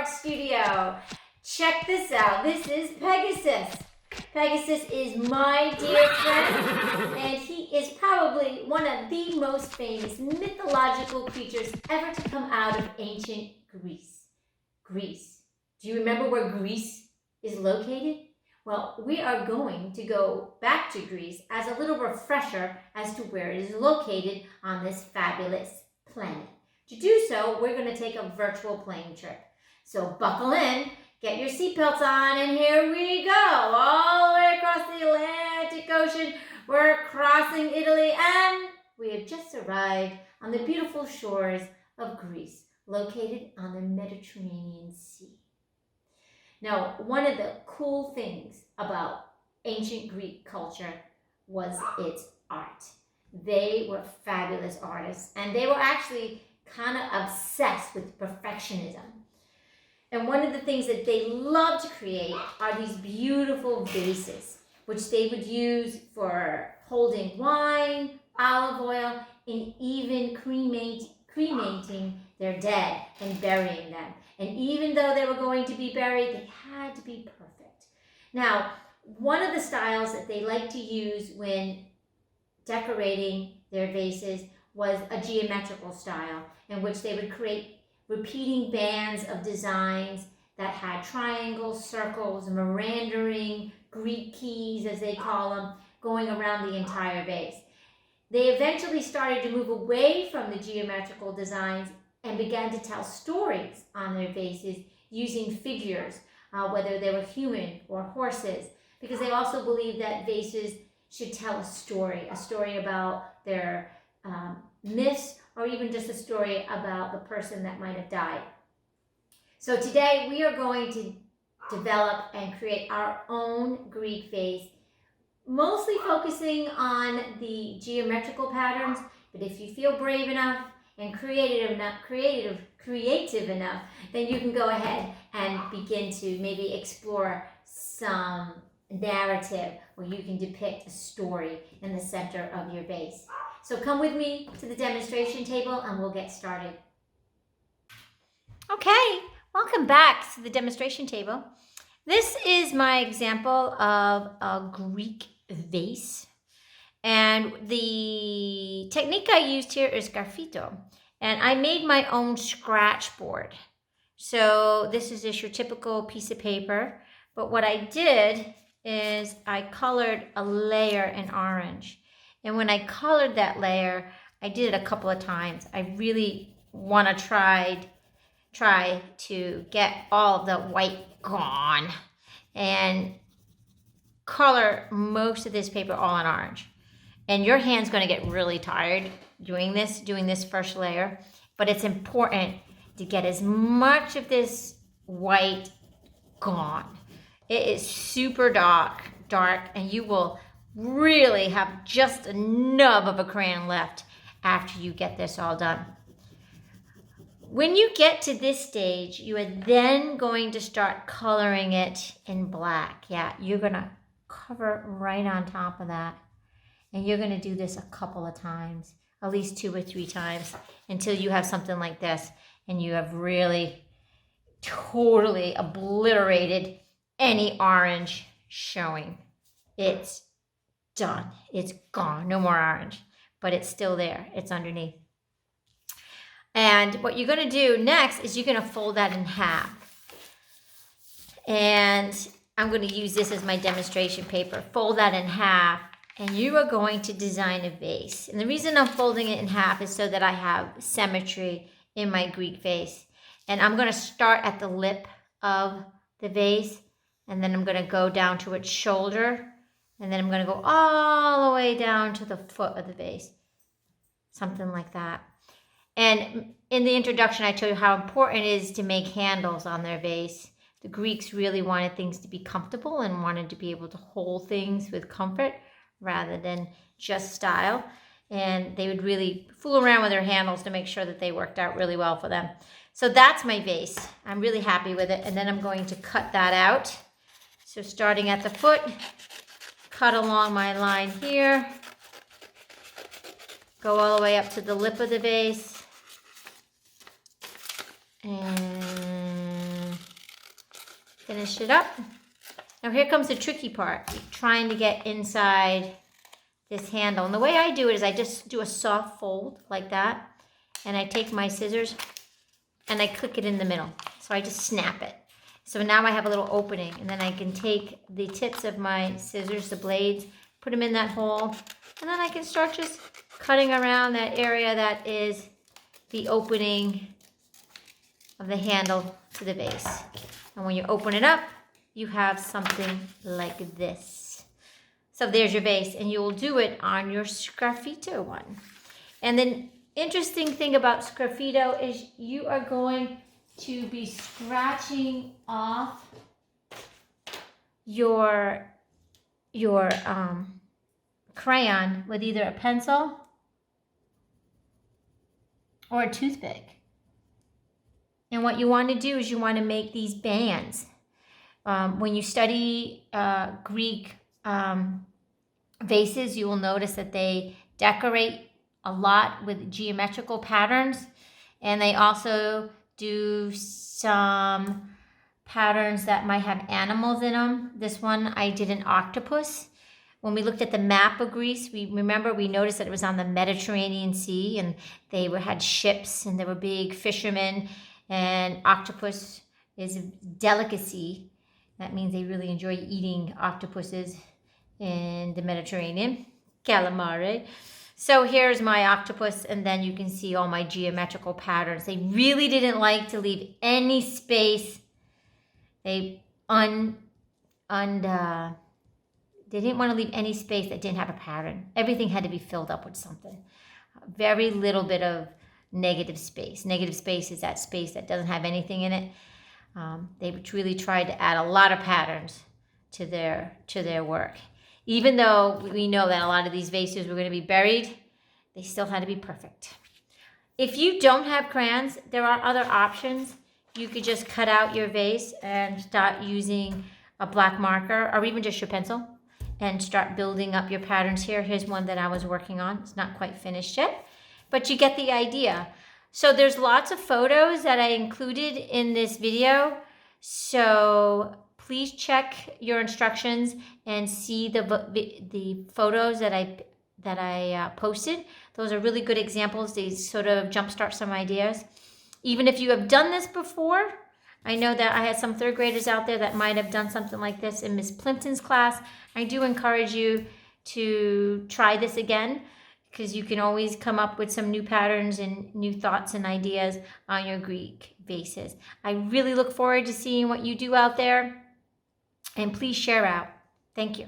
studio. Check this out. This is Pegasus. Pegasus is my dear friend, and he is probably one of the most famous mythological creatures ever to come out of ancient Greece. Greece. Do you remember where Greece is located? Well, we are going to go back to Greece as a little refresher as to where it is located on this fabulous planet. To do so, we're going to take a virtual plane trip. So buckle in, get your seatbelts on, and here we go. All the way across the Atlantic Ocean, we're crossing Italy, and we have just arrived on the beautiful shores of Greece, located on the Mediterranean Sea. Now, one of the cool things about ancient Greek culture was its art. They were fabulous artists, and they were actually kind of obsessed with perfectionism. And one of the things that they loved to create are these beautiful vases, which they would use for holding wine, olive oil, and even cremating their dead and burying them. And even though they were going to be buried, they had to be perfect. Now, one of the styles that they liked to use when decorating their vases was a geometrical style in which they would create repeating bands of designs that had triangles, circles, meandering Greek keys, as they call them, going around the entire vase. They eventually started to move away from the geometrical designs and began to tell stories on their vases using figures, whether they were human or horses, because they also believed that vases should tell a story about their myths, or even just a story about the person that might have died. So today we are going to develop and create our own Greek vase, mostly focusing on the geometrical patterns, but if you feel brave enough and creative enough, then you can go ahead and begin to maybe explore some narrative where you can depict a story in the center of your vase. So come with me to the demonstration table and we'll get started. Okay, welcome back to the demonstration table. This is my example of a Greek vase. And the technique I used here is graffito. And I made my own scratch board. So this is just your typical piece of paper. But what I did is I colored a layer in orange. And when I colored that layer, I did it a couple of times. I really want to try to get all of the white gone and color most of this paper all in orange. And your hand's going to get really tired doing this first layer, but it's important to get as much of this white gone. It is super dark, and you will really have just a nub of a crayon left after you get this all done. When you get to this stage, you are then going to start coloring it in black. Yeah, you're going to cover right on top of that. And you're going to do this a couple of times, at least 2 or 3 times, until you have something like this and you have really totally obliterated any orange showing. It's done. It's gone. No more orange, but it's still there. It's underneath. And what you're going to do next is you're going to fold that in half. And I'm going to use this as my demonstration paper. Fold that in half. And you are going to design a vase. And the reason I'm folding it in half is so that I have symmetry in my Greek vase. And I'm going to start at the lip of the vase. And then I'm going to go down to its shoulder. And then I'm going to go all the way down to the foot of the vase. Something like that. And in the introduction, I told you how important it is to make handles on their vase. The Greeks really wanted things to be comfortable and wanted to be able to hold things with comfort rather than just style. And they would really fool around with their handles to make sure that they worked out really well for them. So that's my vase. I'm really happy with it. And then I'm going to cut that out. So starting at the foot, cut along my line here, go all the way up to the lip of the vase, and Finish it up. Now here comes the tricky part. You're trying to get inside this handle. And the way I do it is I just do a soft fold like that. And I take my scissors and I click it in the middle. So I just snap it. So now I have a little opening. And then I can take the tips of my scissors, the blades, put them in that hole. And then I can start just cutting around that area that is the opening of the handle to the vase. And when you open it up, you have something like this. So there's your vase, and you will do it on your sgraffito one. And the interesting thing about sgraffito is you are going to be scratching off your crayon with either a pencil or a toothpick. And what you want to do is you want to make these bands. When you study Greek vases, you will notice that they decorate a lot with geometrical patterns. And they also do some patterns that might have animals in them. This one, I did an octopus. When we looked at the map of Greece, we noticed that it was on the Mediterranean Sea, and they had ships, and there were big fishermen. And octopus is a delicacy. That means they really enjoy eating octopuses in the Mediterranean. Calamari. So here's my octopus, and then you can see all my geometrical patterns. They really didn't like to leave any space. They didn't want to leave any space that didn't have a pattern. Everything had to be filled up with something. Very little bit of negative space. Negative space is that space that doesn't have anything in it. They really tried to add a lot of patterns to their work. Even though we know that a lot of these vases were going to be buried, they still had to be perfect. If you don't have crayons, there are other options. You could just cut out your vase and start using a black marker or even just your pencil and start building up your patterns here. Here's one that I was working on. It's not quite finished yet, but you get the idea. So there's lots of photos that I included in this video. So please check your instructions and see the photos that I posted. Those are really good examples. They sort of jumpstart some ideas. Even if you have done this before, I know that I had some third graders out there that might have done something like this in Miss Plimpton's class. I do encourage you to try this again, because you can always come up with some new patterns and new thoughts and ideas on your Greek vases. I really look forward to seeing what you do out there, and please share out. Thank you.